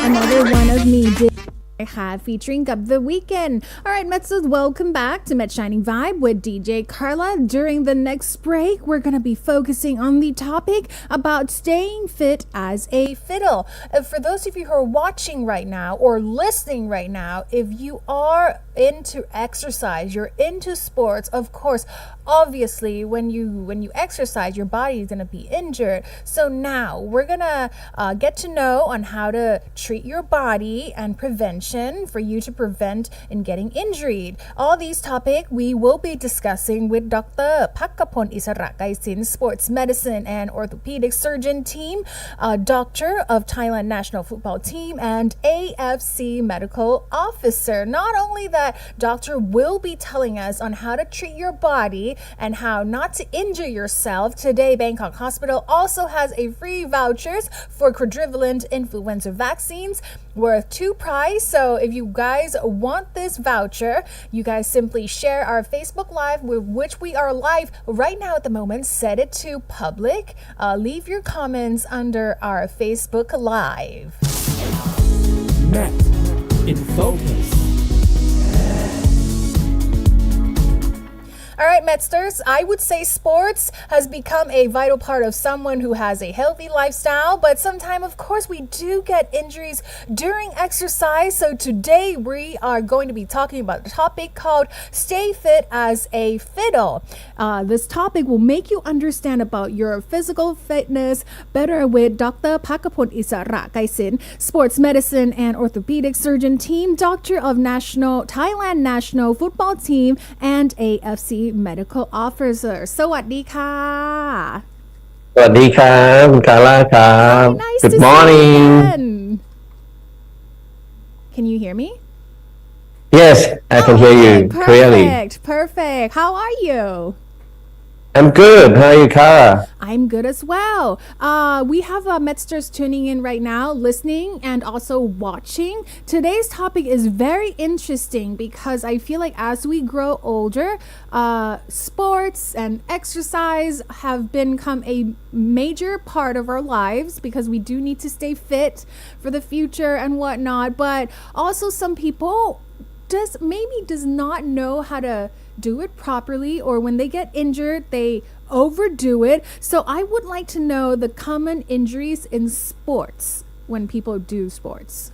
Another one of me did featuring Up the Weekend. Alright, Metsers, welcome back to Met Shining Vibe with DJ Carla. During the next break, we're going to be focusing on the topic about staying fit as a fiddle. For those of you who are watching right now or listening right now, if you are into exercise, you're into sports, of course, obviously when you exercise, your body is going to be injured. So now we're going to get to know on how to treat your body and prevention for you to prevent in getting injured. All these topics we will be discussing with Dr. Pakapon Issaragrisil, sports medicine and orthopedics surgeon team, doctor of Thailand National football team, and AFC Medical Officer. Not only that, doctor will be telling us on how to treat your body and how not to injure yourself. Today, Bangkok Hospital also has a free vouchers for quadrivalent influenza vaccines worth 2 prize. So if you guys want this voucher, you guys simply share our Facebook Live, with which we are live right now at the moment. Set it to public. Leave your comments under our Facebook Live. Met in Focus. All right, Metsters, I would say sports has become a vital part of someone who has a healthy lifestyle, but sometimes, of course, we do get injuries during exercise. So today we are going to be talking about a topic called Stay Fit as a Fiddle. This topic will make you understand about your physical fitness better with Dr. Pakapon Issaragrisil, sports medicine and orthopedic surgeon team, doctor of Thailand National football team, and AFC Medical Officer. สวัสดีค่ะ สวัสดีครับคุณคาร่าครับ Nice Good to morning see you again. Can you hear me? Yes I can hear you clearly Perfect. How are you? I'm good. How are you, Carla? I'm good as well. We have Metsters tuning in right now, listening and also watching. Today's topic is very interesting because I feel like as we grow older, sports and exercise have become a major part of our lives because we do need to stay fit for the future and whatnot. But also some people does not know how to do it properly, or when they get injured they overdo it. So I would like to know the common injuries in sports when people do sports.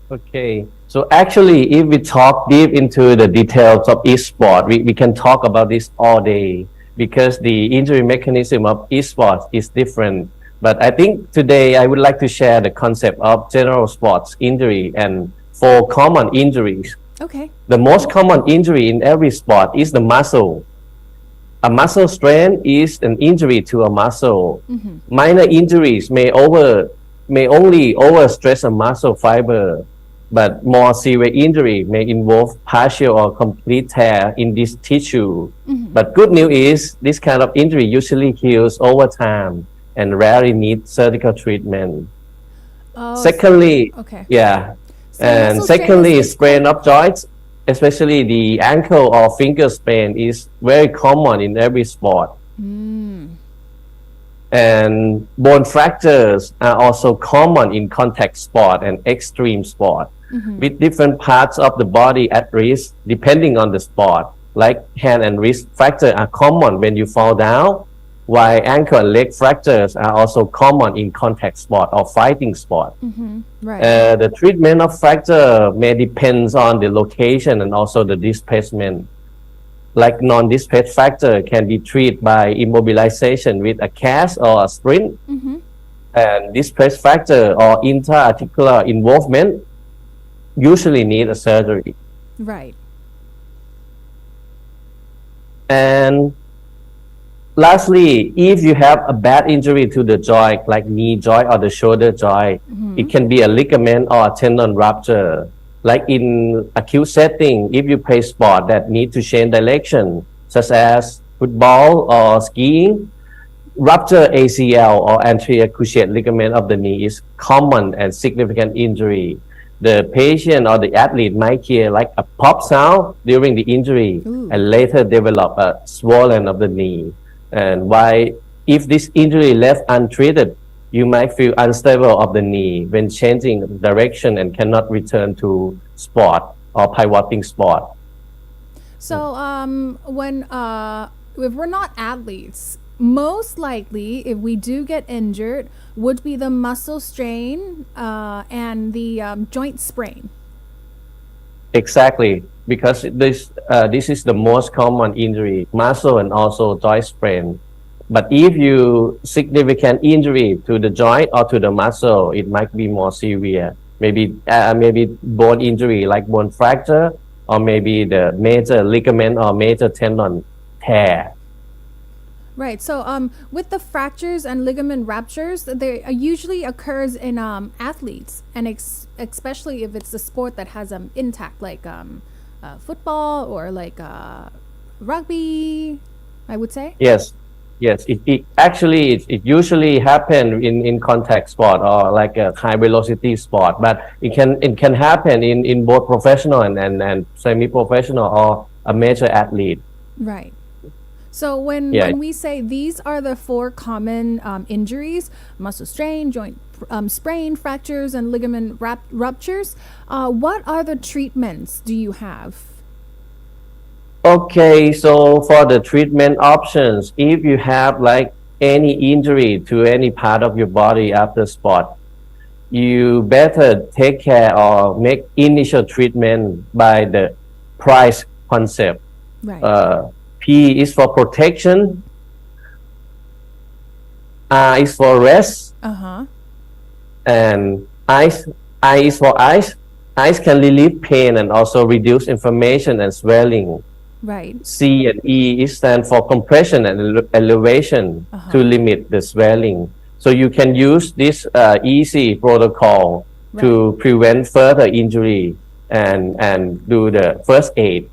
Okay. So actually, if we talk deep into the details of each sport, we can talk about this all day because the injury mechanism of each sport is different. But I think today I would like to share the concept of general sports injury and 4 common injuries. Okay. The most common injury in every sport is the muscle. A muscle strain is an injury to a muscle. Minor injuries may only overstress a muscle fiber, but more severe injury may involve partial or complete tear in this tissue. But good news is this kind of injury usually heals over time and rarely needs surgical treatment. Secondly, okay. Yeah. So And muscle strain secondly, is sprain of joints, especially the ankle or finger sprain, is very common in every sport. And bone fractures are also common in contact sport and extreme sport, with different parts of the body at risk depending on the sport. Like hand and wrist fracture are common when you fall down, while ankle and leg fractures are also common in contact sport or fighting sport. Right. The treatment of fracture may depend on the location and also the displacement. Like non-displaced fracture can be treated by immobilization with a cast or a splint. And displaced fracture or intra-articular involvement usually need a surgery. Right. And lastly, if you have a bad injury to the joint, like knee joint or the shoulder joint, it can be a ligament or a tendon rupture. Like in acute setting, if you play sport that need to change direction, such as football or skiing, rupture ACL or anterior cruciate ligament of the knee is common and significant injury. The patient or the athlete might hear like a pop sound during the injury and later develop a swelling of the knee. And why, if this injury left untreated, you might feel unstable of the knee when changing direction and cannot return to sport or pivoting sport. So when if we're not athletes, most likely if we do get injured would be the muscle strain and the joint sprain. Exactly, because this is the most common injury, muscle and also joint sprain. But if you significant injury to the joint or to the muscle, it might be more severe. Maybe bone injury like bone fracture, or maybe the major ligament or major tendon tear. Right. So with the fractures and ligament ruptures, they usually occurs in athletes, and especially if it's a sport that has intact, like football or like rugby, I would say. Yes. It actually usually happen in contact sport or like a high velocity sport, but it can happen in both professional and semi-professional or a major athlete. Right. So when we say these are the 4 common injuries: muscle strain, joint sprain, fractures, and ligament ruptures, what are the treatments do you have? Okay, so for the treatment options, if you have like any injury to any part of your body after sport, you better take care or make initial treatment by the PRICE concept. Right. P is for protection, R is for rest, and I is for ice. Ice can relieve pain and also reduce inflammation and swelling. Right. C and E stand for compression and elevation to limit the swelling. So you can use this easy protocol to prevent further injury and do the first aid.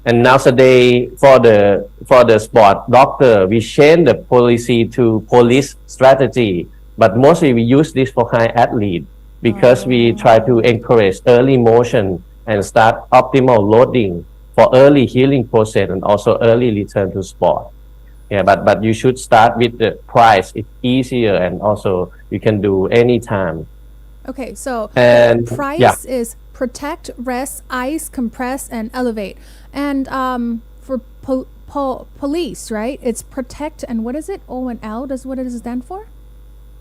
And nowadays, for the sport doctor, we change the policy to police strategy. But mostly we use this for high athlete because we try to encourage early motion and start optimal loading for early healing process and also early return to sport. Yeah, but you should start with the price. It's easier and also you can do anytime. Okay, so And price is protect, rest, ice, compress, and elevate. And for police, right? It's protect and what is it? O and L. Does what does it stand for?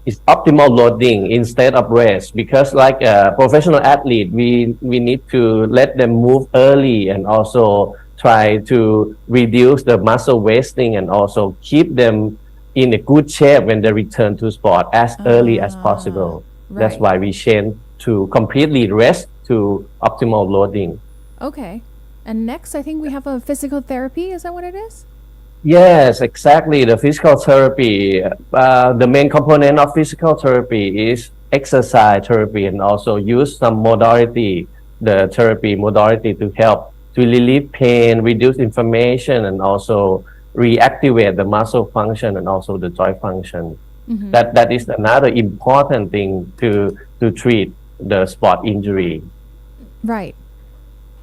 It's optimal loading instead of rest because like a professional athlete, we need to let them move early and also try to reduce the muscle wasting and also keep them in a good shape when they return to sport as early as possible. Right. That's why we change to completely rest to optimal loading. Okay. And next, I think we have a physical therapy. Is that what it is? Yes, exactly. The physical therapy, the main component of physical therapy is exercise therapy and also use some modality, the therapy modality to help to relieve pain, reduce inflammation, and also reactivate the muscle function and also the joint function. That is another important thing to treat the sport injury. Right.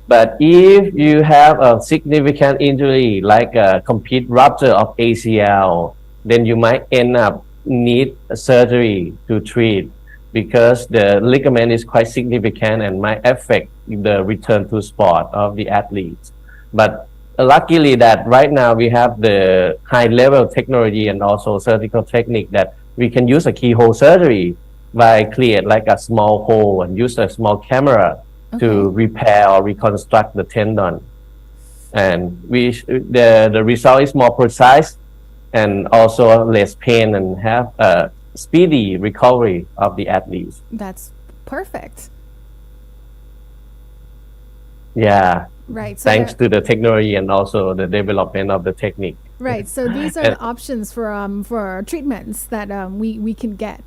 But if you have a significant injury like a complete rupture of ACL, then you might end up need a surgery to treat because the ligament is quite significant and might affect the return to sport of the athletes. But luckily that right now we have the high level technology and also surgical technique that we can use a keyhole surgery by create like a small hole and use a small camera to repair or reconstruct the tendon. And the result is more precise and also less pain and have a speedy recovery of the athletes. That's perfect. Yeah. Right. So Thanks to the technology and also the development of the technique. right. So these are the options for treatments that we can get.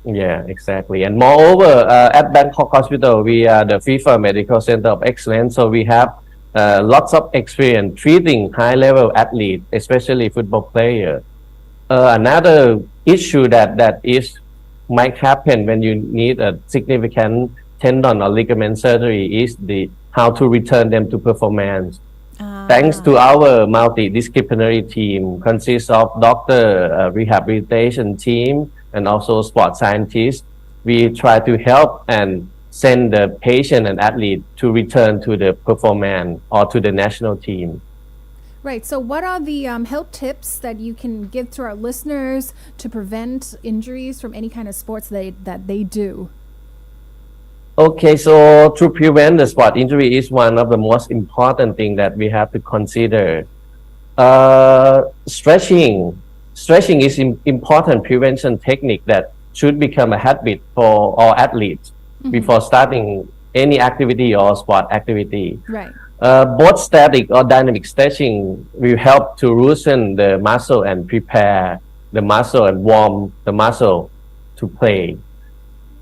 Yeah, exactly. And moreover, at Bangkok Hospital, we are the FIFA Medical Center of Excellence. So we have lots of experience treating high-level athletes, especially football players. Another issue that is might happen when you need a significant tendon or ligament surgery is the how to return them to performance. Thanks to our multidisciplinary team, consists of doctor, rehabilitation team, and also sport scientists, we try to help and send the patient and athlete to return to the performance or to the national team. Right. So what are the health tips that you can give to our listeners to prevent injuries from any kind of sports that they do? Okay, so to prevent the sport injury is one of the most important thing that we have to consider. Stretching is important prevention technique that should become a habit for all athletes before starting any activity or sport activity. Right. Both static or dynamic stretching will help to loosen the muscle and prepare the muscle and warm the muscle to play.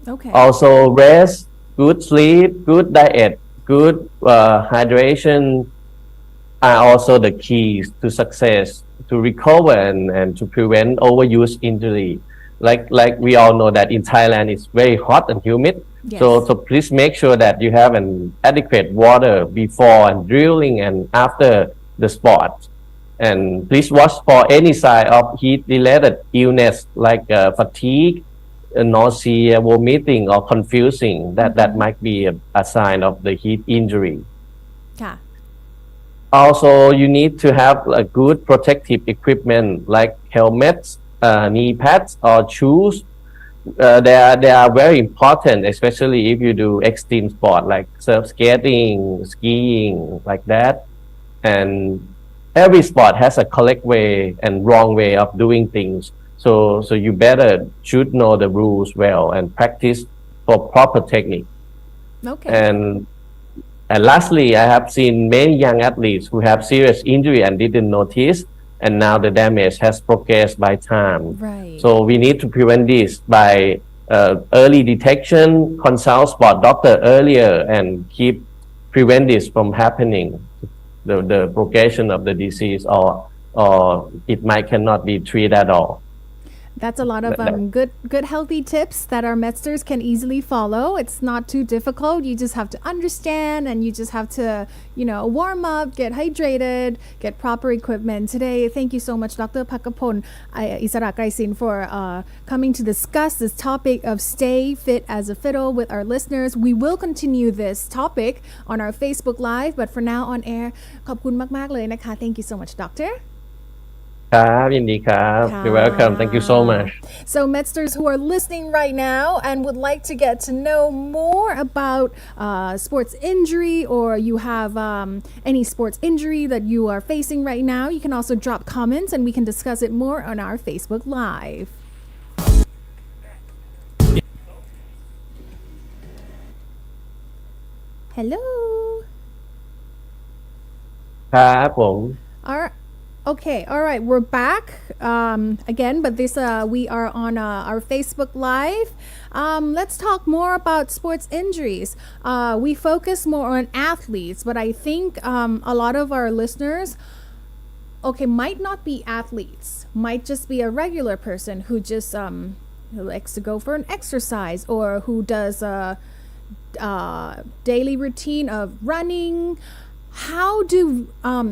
Okay. Also rest, good sleep, good diet, good hydration are also the keys to success to recover and to prevent overuse injury. Like we all know that in Thailand it's very hot and humid. Yes. So please make sure that you have an adequate water before and drilling and after the sport. And please watch for any sign of heat-related illness like fatigue, nausea, vomiting, or confusing. That might be a sign of the heat injury. Yeah. Also, you need to have a good protective equipment like helmets, knee pads, or shoes. They are very important, especially if you do extreme sport like surf skating, skiing, like that. And every sport has a correct way and wrong way of doing things. So you better should know the rules well and practice for proper technique. Okay. And lastly, I have seen many young athletes who have serious injury and didn't notice, and now the damage has progressed by time. Right. So we need to prevent this by early detection, consult sport doctor earlier, and keep prevent this from happening, the progression of the disease, or it might cannot be treated at all. That's a lot of good healthy tips that our medsters can easily follow. It's not too difficult. You just have to understand and you just have to, warm up, get hydrated, get proper equipment. Today, thank you so much, Dr. Pakapon Issaragrisil, for coming to discuss this topic of stay fit as a fiddle with our listeners. We will continue this topic on our Facebook Live, but for now on air, ขอบคุณมากๆเลยนะคะ Thank you so much, Doctor. ครับยินดีครับ You're welcome. Thank you so much. So medsters who are listening right now and would like to get to know more about sports injury, or you have any sports injury that you are facing right now, you can also drop comments and we can discuss it more on our Facebook Live. Hello. ครับผม Okay, all right, we're back again, but this we are on our Facebook Live. Let's talk more about sports injuries. We focus more on athletes, but I think a lot of our listeners, might not be athletes, might just be a regular person who just who likes to go for an exercise, or who does a daily routine of running. How do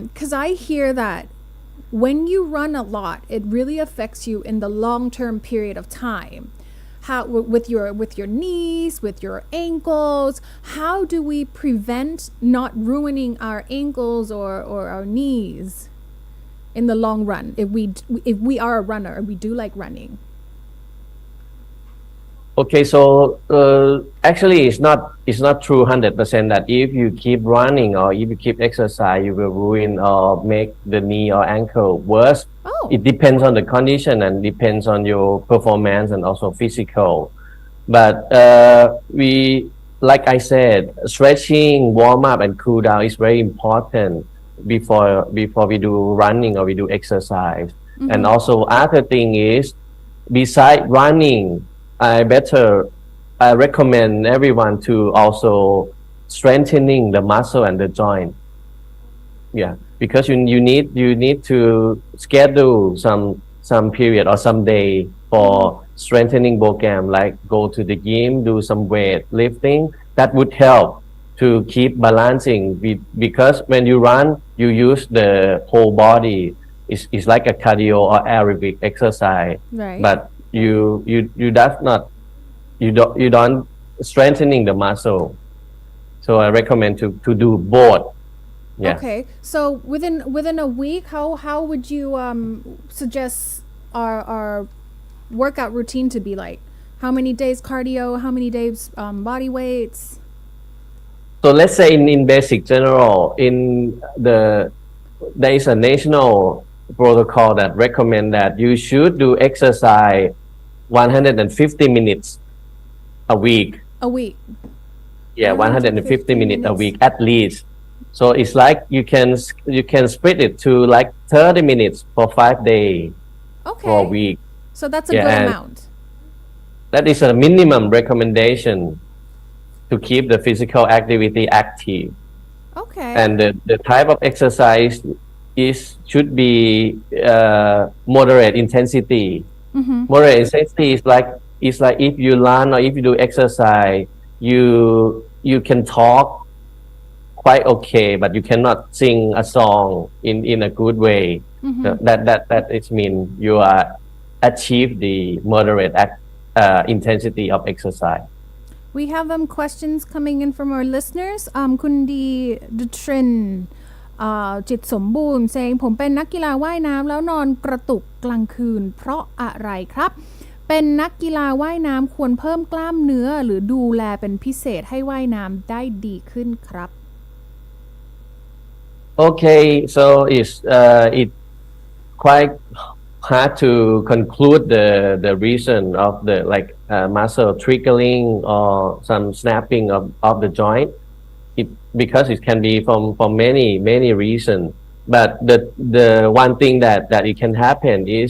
because I hear that when you run a lot, it really affects you in the long-term period of time. How with your knees, with your ankles, how do we prevent not ruining our ankles or our knees in the long run if we are a runner, we do like running? Okay, so actually it's not true 100% that if you keep running or if you keep exercise, you will ruin or make the knee or ankle worse. It depends on the condition and depends on your performance and also physical. But we, like I said, stretching, warm up and cool down is very important before we do running or we do exercise. Mm-hmm. And also other thing is, beside running, I recommend everyone to also strengthening the muscle and the joint. Yeah, because you need to schedule some period or some day for strengthening program, like go to the gym, do some weight lifting. That would help to keep balancing. Because when you run, you use the whole body. It's like a cardio or aerobic exercise. Right. But you don't strengthening the muscle, so I recommend to do both. Yeah. Okay, so within a week, how would you suggest our workout routine to be like? How many days cardio, how many days body weights? So let's say in basic general, there is a national protocol that recommend that you should do exercise 150 minutes a week. Yeah, 150 minutes a week at least. So it's like you can split it to like 30 minutes for 5 days for a week. So that's a good amount. That is a minimum recommendation to keep the physical activity active. Okay. And the type of exercise should be moderate intensity. Mm-hmm. Moderate intensity is like if you run or if you do exercise, you can talk quite okay, but you cannot sing a song in a good way. Mm-hmm. That it means you are achieve the moderate intensity of exercise. We have questions coming in from our listeners. คุณดีดูเทรนจิตสมบูรณ์saying ผมเป็นนักกีฬาว่ายน้ำแล้วนอนกระตุกกลางคืนเพราะอะไรครับเป็นนักกีฬาว่ายน้ำควรเพิ่มกล้ามเนื้อหรือดูแลเป็นพิเศษให้ว่ายน้ำได้ดีขึ้นครับ Okay, so it quite hard to conclude the reason of the muscle triggering or some snapping of the joint. Because it can be from many reasons. But the one thing that it can happen is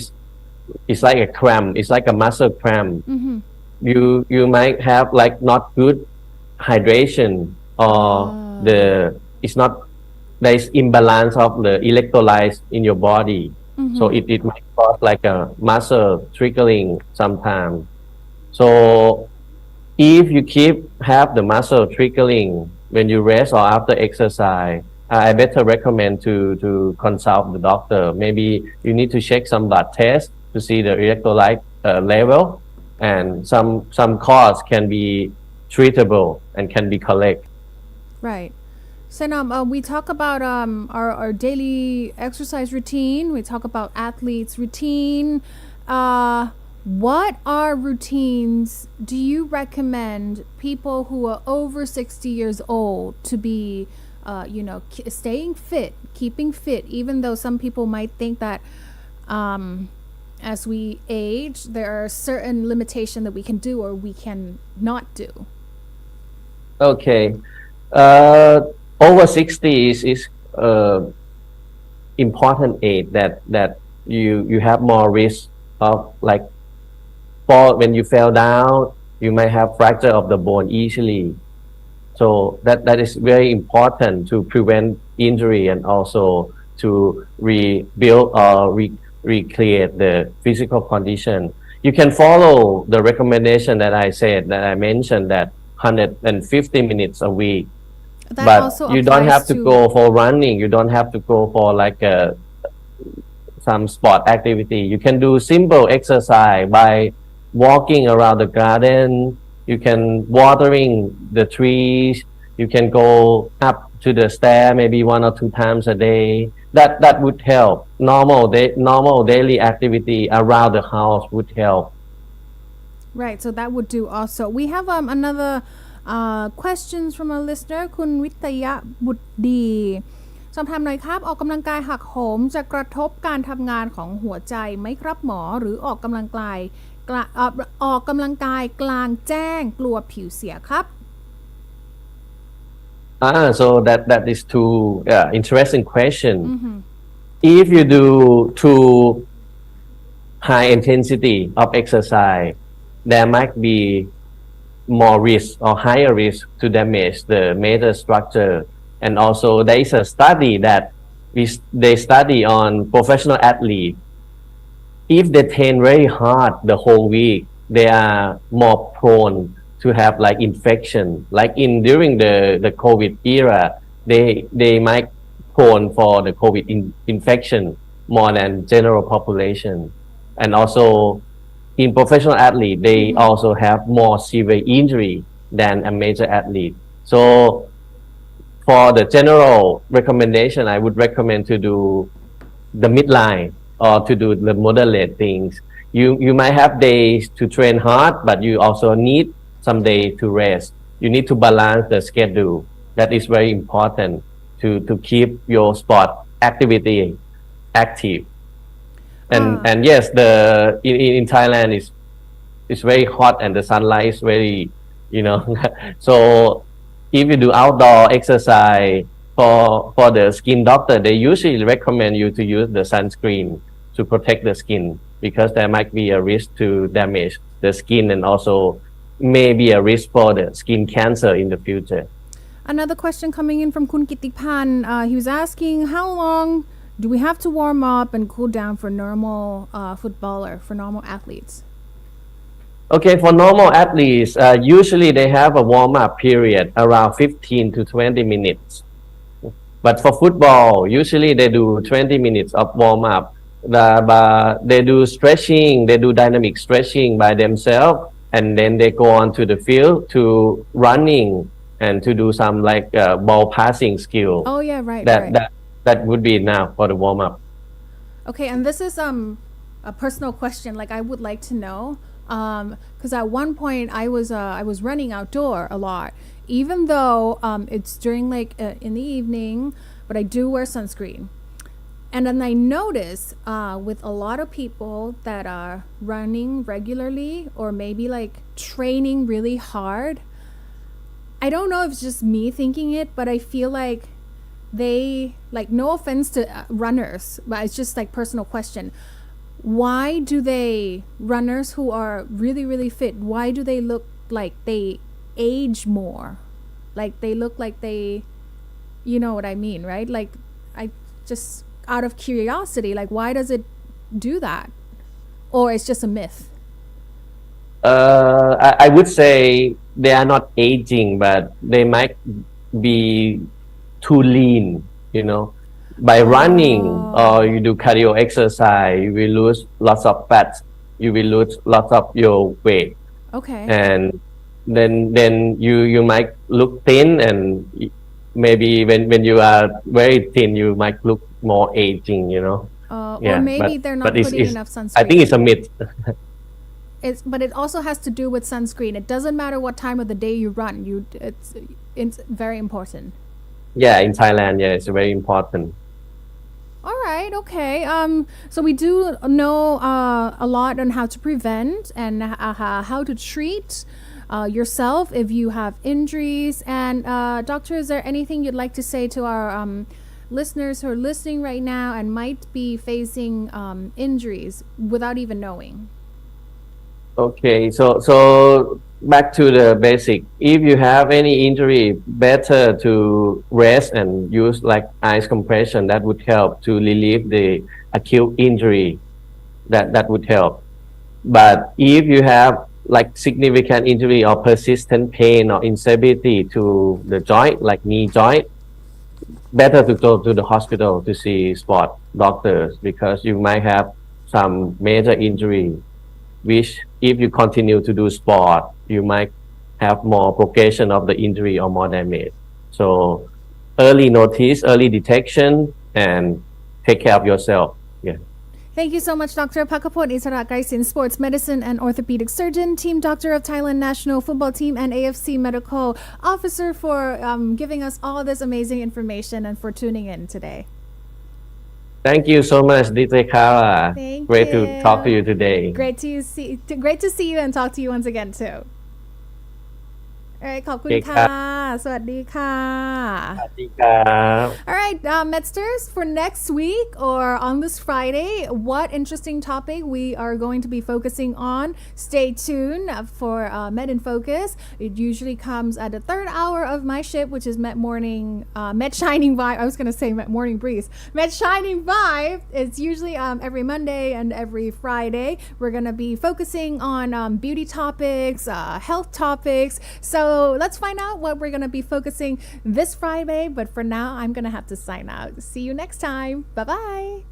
it's like a cramp. It's like a muscle cramp. Mm-hmm. You might have like not good hydration or it's not there is imbalance of the electrolytes in your body. So it might cause like a muscle triggering sometimes. So if you have the muscle triggering when you rest or after exercise, I better recommend to consult the doctor. Maybe you need to check some blood tests to see the electrolyte level, and some cause can be treatable and can be correct. Right. So we talk about our daily exercise routine. We talk about athletes' routine. What are routines do you recommend people who are over 60 years old to be, staying fit, keeping fit, even though some people might think that as we age, there are certain limitations that we can do or we can not do? Okay. Over 60 is important age that you have more risk of like fall when you fell down. You might have fracture of the bone easily. So that is very important to prevent injury and also to rebuild or recreate the physical condition. You can follow the recommendation that I mentioned, that 150 minutes a week. That but also you don't have to applies go for running. You don't have to go for like some sport activity. You can do simple exercise by walking around the garden. You can watering the trees. You can go up to the stair maybe 1 or 2 times a day. That would help. Normal daily activity around the house would help. Right. So that would do also. We have another questions from a listener คุณวิทยาบุตรดีสอบถามหน่อยครับออกกำลังกายหักโหมจะกระทบการทำงานของหัวใจไหมครับหมอหรือออกกำลังกายกลางแจ้งกลัวผิวเสียครับ So that is too interesting question. If you do too high intensity of exercise, there might be more risk or higher risk to damage the metster structure. And also there is a study that they study on professional athletes. If they train very hard the whole week, they are more prone to have like infection. Like during the COVID era, they might prone for the COVID infection more than general population. And also in professional athlete, they also have more severe injury than a major athlete. So for the general recommendation, I would recommend to do the midline or to do the moderate things. You might have days to train hard, but you also need some day to rest. You need to balance the schedule. That is very important to keep your sport activity active. And yes, in Thailand is very hot and the sunlight is very, so if you do outdoor exercise for the skin doctor, they usually recommend you to use the sunscreen to protect the skin because there might be a risk to damage the skin and also maybe a risk for the skin cancer in the future. Another question coming in from Kun Kitipan. He was asking, how long do we have to warm up and cool down for normal footballer, for normal athletes? Okay, for normal athletes, usually they have a warm-up period around 15 to 20 minutes. But for football, usually they do 20 minutes of warm-up. They do stretching, they do dynamic stretching by themselves, and then they go on to the field to running and to do some like ball passing skill. Oh yeah, right. That would be enough for the warm-up. Okay, and this is a personal question. Like I would like to know. Because at one point I was running outdoor a lot, even though it's during like in the evening, but I do wear sunscreen. And then I notice with a lot of people that are running regularly or maybe like training really hard, I don't know if it's just me thinking it, but I feel like they, like, no offense to runners, but it's just like personal question. Why do runners who are really, really fit, why do they look like they age more? Like they look like they You know what I mean, right? Like, I just out of curiosity, like, why does it do that? Or it's just a myth? I would say they are not aging, but they might be too lean, you know. By running or you do cardio exercise, you will lose lots of fat. You will lose lots of your weight. Okay. And then you might look thin, and maybe when you are very thin, you might look more aging, you know. Or maybe they're not putting enough sunscreen. I think it's a myth. But it also has to do with sunscreen. It doesn't matter what time of the day you run. It's very important. Yeah, in Thailand, yeah, it's very important. All right, okay. So we do know a lot on how to prevent and how to treat yourself if you have injuries. And doctor, is there anything you'd like to say to our listeners who are listening right now and might be facing injuries without even knowing? Okay, so back to the basic. If you have any injury, better to rest and use like ice compression. That would help to relieve the acute injury. That would help. But if you have like significant injury or persistent pain or instability to the joint, like knee joint, better to go to the hospital to see sport doctors, because you might have some major injury, which if you continue to do sport, you might have more progression of the injury or more damage. So early notice, early detection, and take care of yourself. Yeah. Thank you so much, Dr. Pakapon Issaragrisil, sports medicine and orthopedic surgeon, team doctor of Thailand National football team and AFC Medical Officer, for giving us all this amazing information and for tuning in today. Thank you so much, DJ Carla. Thank Great you. to talk to you today. Great to see you and talk to you once again too. Alright, ขอบคุณค่ะ สวัสดีค่ะ Alright, Medsters, for next week or on this Friday, what interesting topic we are going to be focusing on? Stay tuned for Med in Focus. It usually comes at the third hour of my shift, which is Med Morning, Med Shining Vibe. I was going to say Med Morning Breeze. Med Shining Vibe. It's usually every Monday and every Friday. We're going to be focusing on beauty topics, health topics. So let's find out what we're going to be focusing this Friday. But for now, I'm going to have to sign out. See you next time. Bye-bye.